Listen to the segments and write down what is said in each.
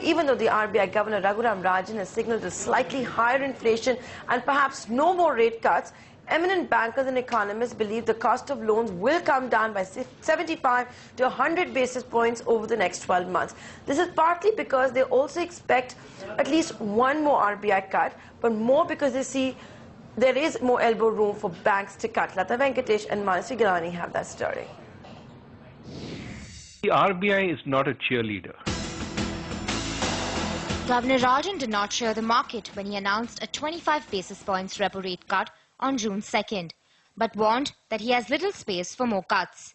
Even though the RBI Governor Raghuram Rajan has signaled a slightly higher inflation and perhaps no more rate cuts, eminent bankers and economists believe the cost of loans will come down by 75 to 100 basis points over the next 12 months. This is partly because they also expect at least one more RBI cut, but more because they see there is more elbow room for banks to cut. Lata Venkatesh and Manasi Gilani have that story. The RBI is not a cheerleader. Governor Rajan did not share the market when he announced a 25 basis points repo rate cut on June 2nd, but warned that he has little space for more cuts.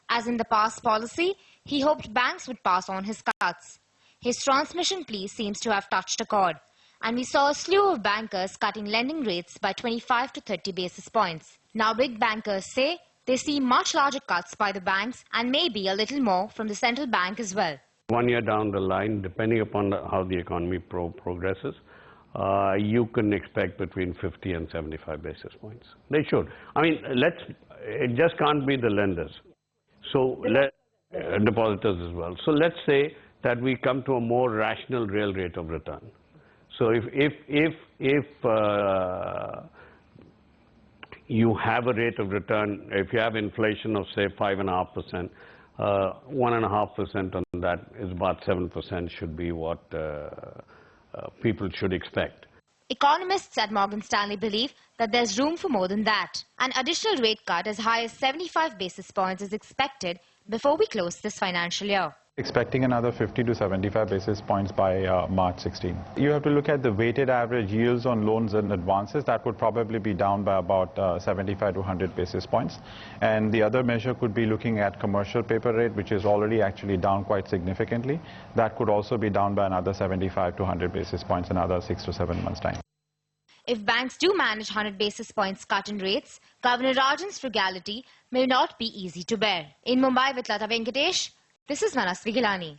As in the past policy, he hoped banks would pass on his cuts. His transmission plea seems to have touched a chord, and we saw a slew of bankers cutting lending rates by 25 to 30 basis points. Now big bankers say they see much larger cuts by the banks and maybe a little more from the central bank as well. 1 year down the line, depending upon how the economy progresses, you can expect between 50 and 75 basis points. They should. I mean, it just can't be the lenders. So depositors as well. So let's say that we come to a more rational real rate of return. So if you have a rate of return, if you have inflation of say 5.5%, 1.5% on that is about 7% should be what people should expect. Economists at Morgan Stanley believe that there's room for more than that. An additional rate cut as high as 75 basis points is expected before we close this financial year. Expecting another 50 to 75 basis points by March 16. You have to look at the weighted average yields on loans and advances. That would probably be down by about 75 to 100 basis points. And the other measure could be looking at commercial paper rate, which is already actually down quite significantly. That could also be down by another 75 to 100 basis points in another 6 to 7 months' time. If banks do manage 100 basis points cut in rates, Governor Rajan's frugality may not be easy to bear. In Mumbai with Lata Venkatesh, this is Manasi Gilani.